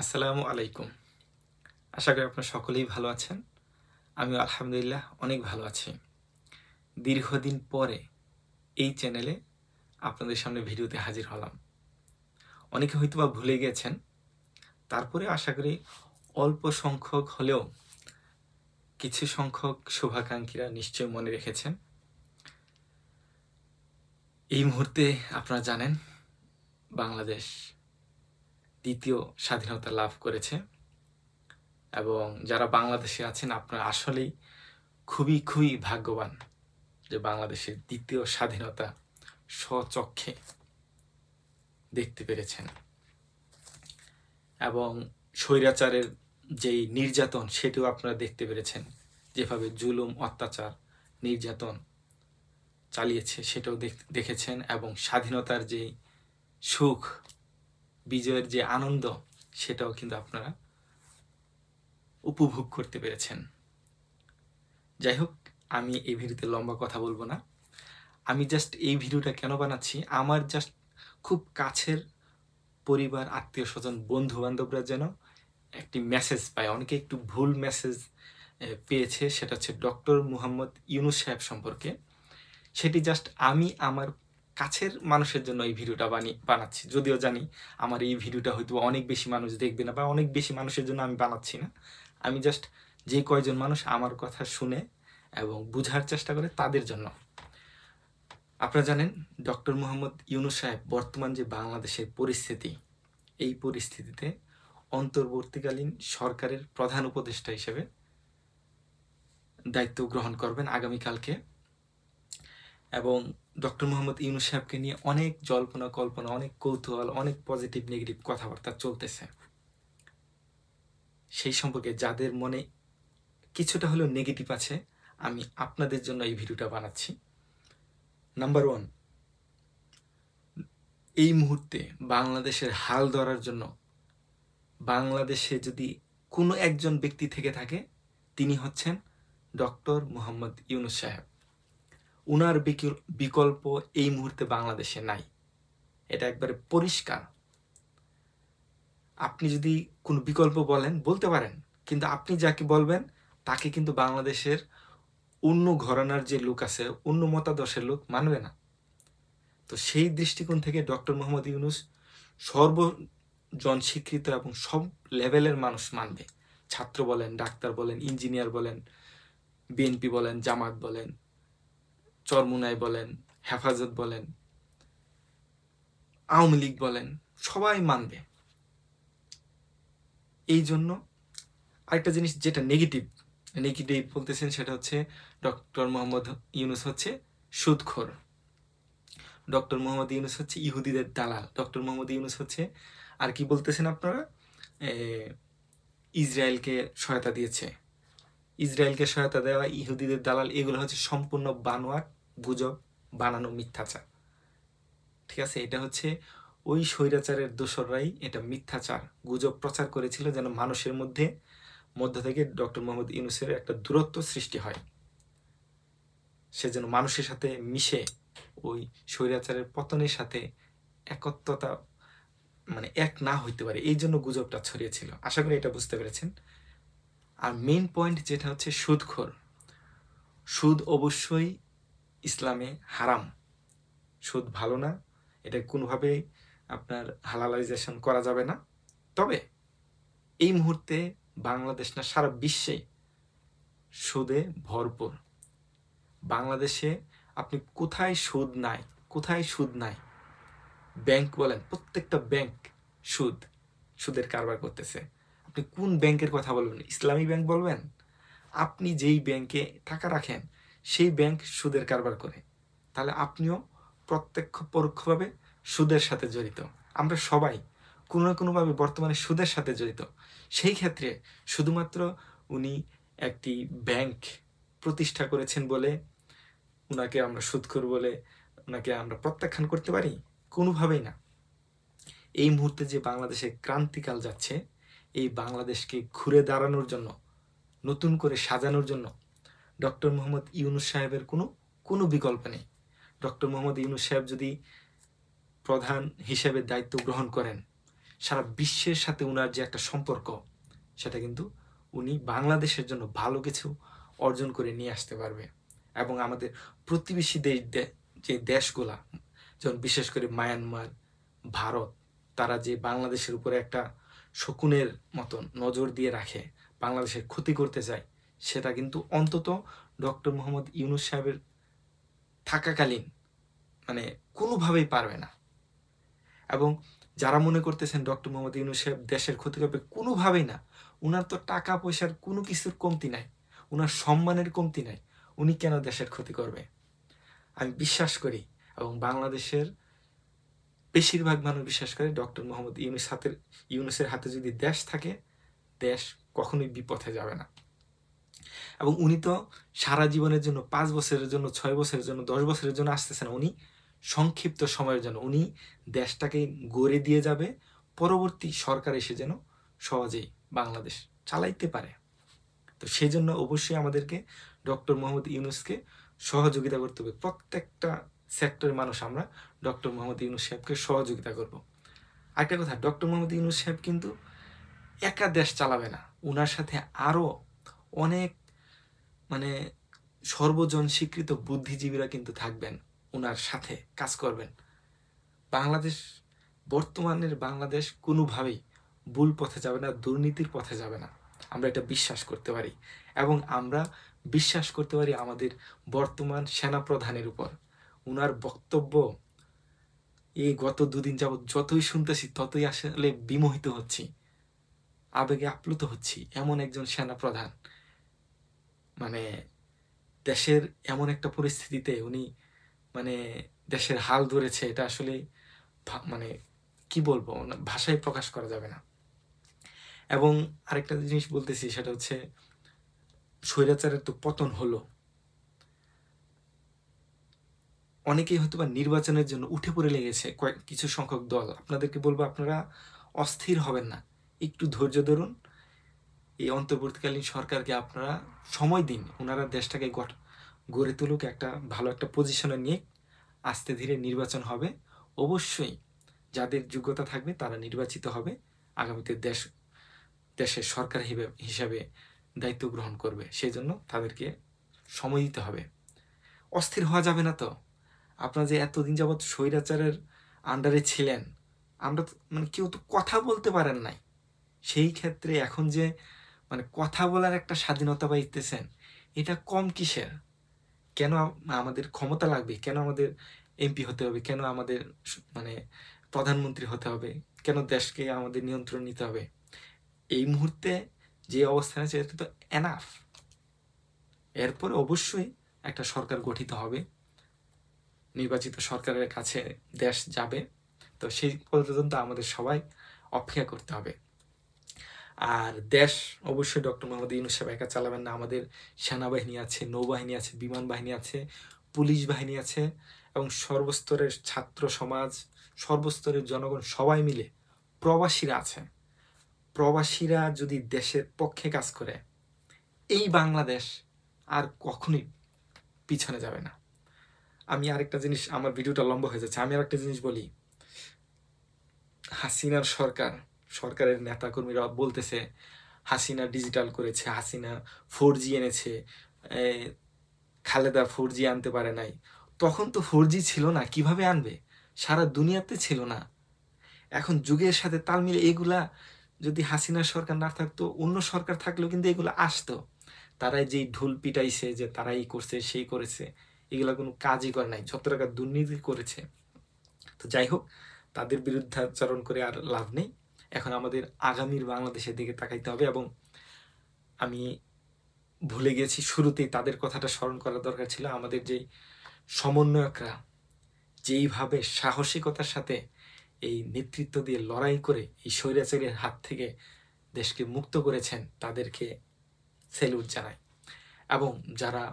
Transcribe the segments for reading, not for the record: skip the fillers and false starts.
আসসালামু আলাইকুম। আশা করি আপনারা সকলেই ভালো আছেন। আমিও আলহামদুলিল্লাহ অনেক ভালো আছি। দীর্ঘদিন পরে এই চ্যানেলে আপনাদের সামনে ভিডিওতে হাজির হলাম। অনেকে হয়তোবা ভুলে গেছেন। তারপরে আশা করি অল্প সংখ্যক হলেও কিছু সংখ্যক শুভাকাঙ্ক্ষীরা নিশ্চয়ই মনে রেখেছেন। এই মুহূর্তে আপনারা জানেন বাংলাদেশ দ্বিতীয় স্বাধীনতা লাভ করেছে এবং যারা বাংলাদেশে আছেন আপনারা আসলেই খুবই ভাগ্যবান যে বাংলাদেশের দ্বিতীয় স্বাধীনতা স্বচক্ষে দেখতে পেরেছেন এবং স্বৈরাচারের যেই নির্যাতন সেটিও আপনারা দেখতে পেরেছেন। যেভাবে জুলুম অত্যাচার নির্যাতন চালিয়েছে সেটাও দেখেছেন এবং স্বাধীনতার যে সুখ বিজয়ের যে আনন্দ সেটাও কিন্তু আপনারা উপভোগ করতে পেরেছেন। যাই হোক, আমি এই ভিডিওতে লম্বা কথা বলবো না। আমি জাস্ট এই ভিডিওটা কেন বানাচ্ছি, আমার জাস্ট খুব কাছের পরিবার আত্মীয় স্বজন বন্ধু বান্ধবরা যেন একটি মেসেজ পায়। অনেকে একটু ভুল মেসেজ পেয়েছে, সেটা হচ্ছে ডক্টর মুহাম্মদ ইউনূস সাহেব সম্পর্কে। সেটি জাস্ট আমি আমার কাছের মানুষের জন্য এই ভিডিওটা বানাচ্ছি। যদিও জানি আমার এই ভিডিওটা হয়তো অনেক বেশি মানুষ দেখবে না বা অনেক বেশি মানুষের জন্য আমি বানাচ্ছি না। আমি জাস্ট যে কয়জন মানুষ আমার কথা শুনে এবং বুঝার চেষ্টা করে তাদের জন্য। আপনারা জানেন ডক্টর মুহাম্মদ ইউনূস সাহেব বর্তমান যে বাংলাদেশের পরিস্থিতি, এই পরিস্থিতিতে অন্তর্বর্তীকালীন সরকারের প্রধান উপদেষ্টা হিসেবে দায়িত্ব গ্রহণ করবেন আগামীকালকে। এবং ডক্টর মুহাম্মদ ইউনূস সাহেবকে নিয়ে অনেক জল্পনা কল্পনা, অনেক কৌতূহল, অনেক পজিটিভ নেগেটিভ কথাবার্তা চলতেছে। সেই সম্পর্কে যাদের মনে কিছুটা হলেও নেগেটিভ আছে, আমি আপনাদের জন্য এই ভিডিওটা বানাচ্ছি। নাম্বার 1, এই মুহূর্তে বাংলাদেশের হাল ধরার জন্য বাংলাদেশে যদি কোনো একজন ব্যক্তি থেকে থাকে, তিনি হচ্ছেন ডক্টর মুহাম্মদ ইউনূস সাহেব। উনার বিকল্প এই মুহূর্তে বাংলাদেশে নাই, এটা একবারে পরিষ্কার। আপনি যদি কোনো বিকল্প বলতে পারেন, কিন্তু আপনি যাকে বলবেন তাকে কিন্তু বাংলাদেশের অন্য ঘরানার যে লোক আছে, অন্য মতাদর্শের লোক মানবে না। তো সেই দৃষ্টিকোণ থেকে ডক্টর মুহাম্মদ ইউনূস সর্বজন স্বীকৃত এবং সব লেভেলের মানুষ মানবে। ছাত্র বলেন, ডাক্তার বলেন, ইঞ্জিনিয়ার বলেন, বিএনপি বলেন, জামাত বলেন, চরমুনাই বলেন, হেফাজত বলেন, আওয়ামী লীগ বলেন, সবাই মানবে। এই জন্য আরেকটা জিনিস যেটা নেগেটিভ বলতেছেন, সেটা হচ্ছে ডক্টর মুহাম্মদ ইউনূস হচ্ছে সুদখোর, ডক্টর মুহাম্মদ ইউনূস হচ্ছে ইহুদিদের দালাল, ডক্টর মুহাম্মদ ইউনূস হচ্ছে আর কি বলতেছেন আপনারা, ইসরায়েলকে সহায়তা দিয়েছে, ইসরায়েলকে সহায়তা দেওয়া, ইহুদিদের দালাল, এগুলো হচ্ছে সম্পূর্ণ বানোয়াট, গুজব, বানানো মিথ্যাচার। ঠিক আছে, এটা হচ্ছে ওই স্বৈরাচারের দোসররাই এটা মিথ্যাচার গুজব প্রচার করেছিল, যেন মানুষের মধ্যে থেকে ডক্টর মুহাম্মদ ইউনূসের একটা দূরত্ব সৃষ্টি হয়, সে যেন মানুষের সাথে মিশে ওই স্বৈরাচারের পতনের সাথে একত্রতা এক না হইতে পারে, এই জন্য গুজবটা ছড়িয়েছিল। আশা করি এটা বুঝতে পেরেছেন। আর মেইন পয়েন্ট যেটা হচ্ছে সুদখোর। সুদ অবশ্যই ইসলামে হারাম, সুদ ভালো না, এটা কোনোভাবেই আপনার হালালাইজেশন করা যাবে না। তবে এই মুহূর্তে বাংলাদেশ না সারা বিশ্বে সুদে ভরপুর। বাংলাদেশে আপনি কোথায় সুদ নাই, ব্যাংক বলেন, প্রত্যেকটা ব্যাংক সুদের কারবার করতেছে। আপনি কোন ব্যাংকের কথা বলবেন? ইসলামী ব্যাংক বলবেন? আপনি যেই ব্যাংকে টাকা রাখেন সেই ব্যাংক সুদের কারবার করে, তাহলে আপনিও প্রত্যক্ষ পরোক্ষভাবে সুদের সাথে জড়িত। আমরা সবাই কোনো না কোনোভাবে বর্তমানে সুদের সাথে জড়িত। সেই ক্ষেত্রে শুধুমাত্র উনি একটি ব্যাংক প্রতিষ্ঠা করেছেন বলে উনাকে আমরা সুদখোর বলে উনাকে আমরা প্রত্যাখ্যান করতে পারি? কোনোভাবেই না। এই মুহূর্তে যে বাংলাদেশে ক্রান্তিকাল যাচ্ছে, এই বাংলাদেশকে ঘুরে দাঁড়ানোর জন্য, নতুন করে সাজানোর জন্য ডক্টর মুহাম্মদ ইউনূস সাহেবের কোনো বিকল্প নেই। ডক্টর মুহাম্মদ ইউনূস সাহেব যদি প্রধান হিসেবে দায়িত্ব গ্রহণ করেন, সারা বিশ্বের সাথে উনার যে একটা সম্পর্ক, সেটা কিন্তু উনি বাংলাদেশের জন্য ভালো কিছু অর্জন করে নিয়ে আসতে পারবে। এবং আমাদের প্রতিবেশী যে দেশগুলা, যেমন বিশেষ করে মায়ানমার, ভারত, তারা যে বাংলাদেশের উপরে একটা শকুনের মতন নজর দিয়ে রাখে, বাংলাদেশের ক্ষতি করতে চায়, সেটা কিন্তু অন্তত ডক্টর মোহাম্মদ ইউনূস সাহেবের থাকাকালীন মানে কোনোভাবেই পারবে না। এবং যারা মনে করতেছেন ডক্টর মোহাম্মদ ইউনূস সাহেব দেশের ক্ষতি করবে, কোনোভাবেই না। উনার তো টাকা পয়সার কোনো কিছুর কমতি নাই, উনার সম্মানের কমতি নাই, উনি কেন দেশের ক্ষতি করবে? আমি বিশ্বাস করি, এবং বাংলাদেশের বেশিরভাগ মানুষ বিশ্বাস করে, ডক্টর মোহাম্মদ ইউনূসের হাতে যদি দেশ থাকে, দেশ কখনোই বিপথে যাবে না। এবং উনি তো সারা জীবনের জন্য, 5 বছরের জন্য, 6 বছরের জন্য, 10 বছরের জন্য আসতেছে না, উনি সংক্ষিপ্ত সময়ের জন্য উনি দেশটাকে গড়ে দিয়ে যাবে, পরবর্তী সরকার এসে যেন সহজেই বাংলাদেশ চালাইতে পারে। তো সেই জন্য অবশ্যই আমাদেরকে ডক্টর মোহাম্মদ ইউনূসকে সহযোগিতা করতে হবে। প্রত্যেকটা সেক্টরের মানুষ আমরা ডক্টর মোহাম্মদ ইউনূস সাহেবকে সহযোগিতা করব। আরেকটা কথা, ডক্টর মোহাম্মদ ইউনূস সাহেব কিন্তু একা দেশ চালাবে না, উনার সাথে আরও অনেক মানে সর্বজন স্বীকৃত বুদ্ধিজীবীরা কিন্তু থাকবেন, উনার সাথে কাজ করবেন। বর্তমানের বাংলাদেশ কোনোভাবেই ভুল পথে যাবে না, দুর্নীতির পথে যাবে না, আমরা এটা বিশ্বাস করতে পারি। এবং আমরা বিশ্বাস করতে পারি আমাদের বর্তমান সেনাপ্রধানের উপর। উনার বক্তব্য এই গত 2 দিন যাবৎ যতই শুনতেছি, ততই আসলে বিমোহিত হচ্ছি, আবেগে আপ্লুত হচ্ছি। এমন একজন সেনাপ্রধান, মানে দেশের এমন একটা পরিস্থিতিতে উনি মানে দেশের হাল ধরেছে, এটা আসলে মানে কি বলবো, ভাষায় প্রকাশ করা যাবে না। এবং আরেকটা জিনিস বলতেছি, সেটা হচ্ছে স্বৈরাচারের তো পতন হলো, অনেকেই হয়তো বা নির্বাচনের জন্য উঠে পড়ে লেগেছে কিছু সংখ্যক দল। আপনাদেরকে বলবো, আপনারা অস্থির হবেন না, একটু ধৈর্য ধরুন। এই অন্তর্বর্তীকালীন সরকারকে আপনারা সময় দিন, ওনারা দেশটাকে গড়ে তুলুক, একটা ভালো একটা পজিশনে নিয়ে আস্তে ধীরে নির্বাচন হবে। অবশ্যই যাদের যোগ্যতা থাকবে তারা নির্বাচিত হবে, আগামীতে দেশের সরকার হিসাবে দায়িত্ব গ্রহণ করবে। সেই জন্য তাদেরকে সময় দিতে হবে, অস্থির হওয়া যাবে না। তো আপনারা যে এতদিন যাবৎ স্বৈরাচারের আন্ডারে ছিলেন, আমরা মানে কেউ তো কথা বলতে পারেন নাই, সেই ক্ষেত্রে এখন যে মানে কথা বলার একটা স্বাধীনতা পাইতেছেন, এটা কম কিসের? কেন আমাদের ক্ষমতা লাগবে? কেন আমাদের এমপি হতে হবে? কেন আমাদের মানে প্রধানমন্ত্রী হতে হবে? কেন দেশকে আমাদের নিয়ন্ত্রণ নিতে হবে? এই মুহূর্তে যে অবস্থান আছে, এটা তো এনাফ। এরপর অবশ্যই একটা সরকার গঠিত হবে, নির্বাচিত সরকারের কাছে দেশ যাবে। তো সেই পর্যন্ত আমাদের সবাই অপেক্ষা করতে হবে। আর দেশ অবশ্যই ডক্টর মোহাম্মদ ইউনূস সাহেব একা চালাবেন না। আমাদের সেনাবাহিনী আছে, নৌবাহিনী আছে, বিমান বাহিনী আছে, পুলিশ বাহিনী আছে, এবং সর্বস্তরের ছাত্র সমাজ, সর্বস্তরের জনগণ সবাই মিলে, প্রবাসীরা আছে। প্রবাসীরা যদি দেশের পক্ষে কাজ করে, এই বাংলাদেশ আর কখনোই পিছনে যাবে না। আমি আরেকটা জিনিস, আমার ভিডিওটা লম্বা হয়ে যাচ্ছে, আমি আরেকটা জিনিস বলি। হাসিনার সরকারের নেতাকর্মীরা বলতেছে হাসিনা ডিজিটাল করেছে, হাসিনা 4G এনেছে, খালেদা 4G আনতে পারে নাই। তখন তো 4G ছিল না, কিভাবে আনবে? সারা দুনিয়াতে ছিল না। এখন যুগের সাথে তাল মিলে এগুলা, যদি হাসিনার সরকার না থাকতো, অন্য সরকার থাকলেও কিন্তু এগুলো আসতো। তারাই যেই ঢোল পিটাইছে যে তারাই করছে, সেই করেছে, এগুলা কোনো কাজই করে নাই, যত টাকা দুর্নীতি করেছে। তো যাই হোক, তাদের বিরুদ্ধাচরণ করে আর লাভ নেই। এখন আমাদের আগামীর বাংলাদেশের দিকে তাকাইতে হবে। এবং আমি ভুলে গেছি, শুরুতেই তাদের কথাটা স্মরণ করা দরকার ছিল। আমাদের যেই সমন্বয়করা যেইভাবে সাহসিকতার সাথে এই নেতৃত্ব দিয়ে লড়াই করে এই স্বৈরাচারের হাত থেকে দেশকে মুক্ত করেছেন, তাদেরকে স্যালুট জানাই। এবং যারা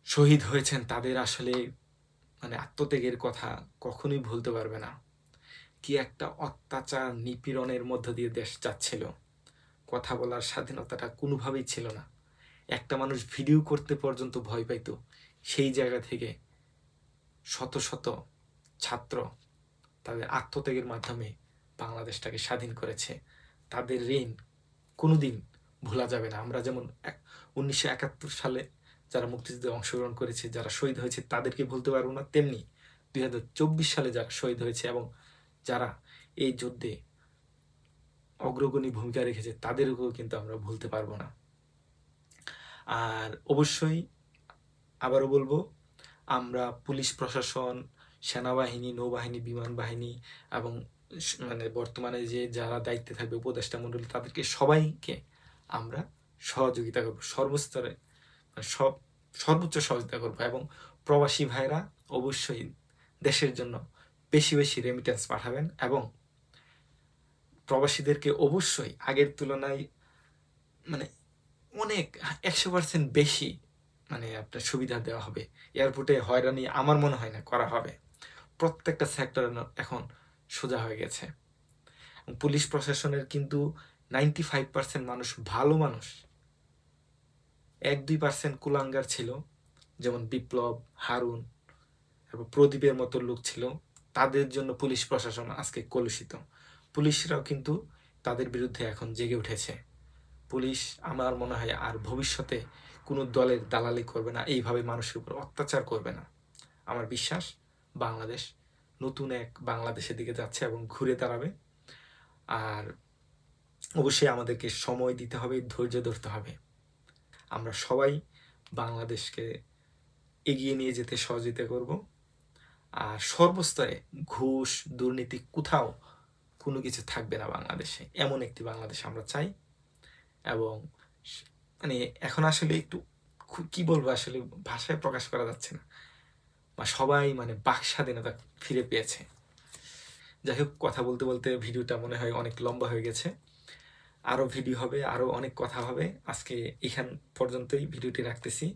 শহীদ হয়েছেন, তাদের আসলে মানে আত্মত্যাগের কথা কখনোই ভুলতে পারবে না। কি একটা অত্যাচার, নিপীড়নের মধ্য দিয়ে দেশ যাচ্ছিল, কথা বলার স্বাধীনতাটা কোনোভাবেই ছিল না। একটা মানুষ ভিডিও করতে পর্যন্ত ভয় পাইতো। সেই জায়গা থেকে শত শত ছাত্র তাদের আত্মত্যাগের মাধ্যমে বাংলাদেশটাকে স্বাধীন করেছে। তাদের ঋণ কোনোদিন ভোলা যাবে না। আমরা যেমন 1971 সালে যারা মুক্তিযুদ্ধে অংশগ্রহণ করেছে, যারা শহীদ হয়েছে, তাদেরকে ভুলতে পারবো না, তেমনি 2024 সালে যারা শহীদ হয়েছে এবং যারা এই যুদ্ধে অগ্রগণী ভূমিকা রেখেছে, তাদেরকেও কিন্তু আমরা ভুলতে পারবো না। আর অবশ্যই আবারও বলবো, আমরা পুলিশ প্রশাসন, সেনাবাহিনী, নৌবাহিনী, বিমান বাহিনী এবং মানে বর্তমানে যে যারা দায়িত্বে থাকবে, উপদেষ্টা মণ্ডলী, তাদেরকে সবাইকে আমরা সহযোগিতা করব, সর্বস্তরে সর্বোচ্চ সহযোগিতা করব। এবং প্রবাসী ভাইরা অবশ্যই দেশের জন্য বেশি বেশি রেমিটেন্স পাঠাবেন এবং প্রবাসীদেরকে অবশ্যই আগের তুলনায় মানে অনেক 100% বেশি মানে আপনার সুবিধা দেওয়া হবে। এয়ারপোর্টে হয়রানি আমার মনে হয় না করা হবে। প্রত্যেকটা সেক্টর এখন সোজা হয়ে গেছে। পুলিশ প্রশাসনের কিন্তু 95% মানুষ ভালো মানুষ, 1-2% কুলাঙ্গার ছিল, যেমন বিপ্লব, হারুন এবং প্রদীপের মতো লোক ছিল। তাদের জন্য পুলিশ প্রশাসন আজকে কলুষিত। পুলিশরাও কিন্তু তাদের বিরুদ্ধে এখন জেগে উঠেছে। পুলিশ আমার মনে হয় আর ভবিষ্যতে কোনো দলের দালালি করবে না, এইভাবে মানুষের উপর অত্যাচার করবে না। আমার বিশ্বাস বাংলাদেশ নতুন এক বাংলাদেশের দিকে যাচ্ছে এবং ঘুরে দাঁড়াবে। আর অবশ্যই আমাদেরকে সময় দিতে হবে, ধৈর্য ধরতে হবে। আমরা সবাই বাংলাদেশকে এগিয়ে নিয়ে যেতে সহযোগিতা করব। আর সর্বস্তরে ঘুষ, দুর্নীতি কোথাও কোনো কিছু থাকবে না বাংলাদেশে। এমন একটি বাংলাদেশ আমরা চাই। এবং মানে এখন আসলে একটু কি বলবো, আসলে ভাষায় প্রকাশ করা যাচ্ছে না, বা সবাই মানে বাক স্বাধীনতা ফিরে পেয়েছে। যাই হোক, কথা বলতে বলতে ভিডিওটা মনে হয় অনেক লম্বা হয়ে গেছে। আরও ভিডিও হবে, আরও অনেক কথা হবে। আজকে এখান পর্যন্তই ভিডিওটি রাখতেছি।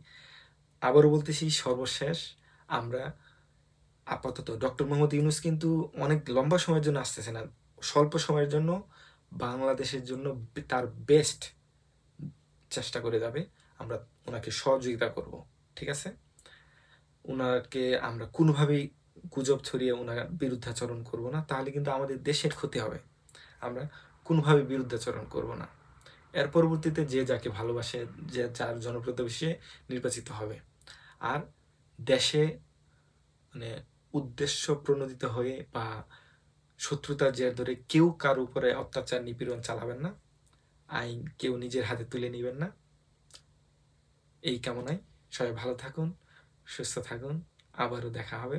আবারও বলতেছি, সর্বশেষ আমরা আপাতত ডক্টর মোহাম্মদ ইউনূস কিন্তু অনেক লম্বা সময়ের জন্য আসতেছে না, স্বল্প সময়ের জন্য বাংলাদেশের জন্য তার বেস্ট চেষ্টা করে যাবে। আমরা ওনাকে সহযোগিতা করব, ঠিক আছে? ওনাকে আমরা কোনোভাবেই গুজব ছড়িয়ে ওনার বিরুদ্ধাচরণ করব না, তাহলে কিন্তু আমাদের দেশের ক্ষতি হবে। আমরা কোনোভাবে বিরুদ্ধাচরণ করব না। এর পরবর্তীতে যে যাকে ভালোবাসে, যে যার জনপ্রতিবেশী নির্বাচিত হবে। আর দেশে মানে উদ্দেশ্য প্রণোদিত হয়ে বা শত্রুতার জের ধরে কেউ কার উপরে অত্যাচার নিপীড়ন চালাবেন না, আইন কেউ নিজের হাতে তুলে নেবেন না। এই কামনায় সবাই ভালো থাকুন, সুস্থ থাকুন। আবারও দেখা হবে।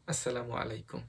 আসসালামু আলাইকুম।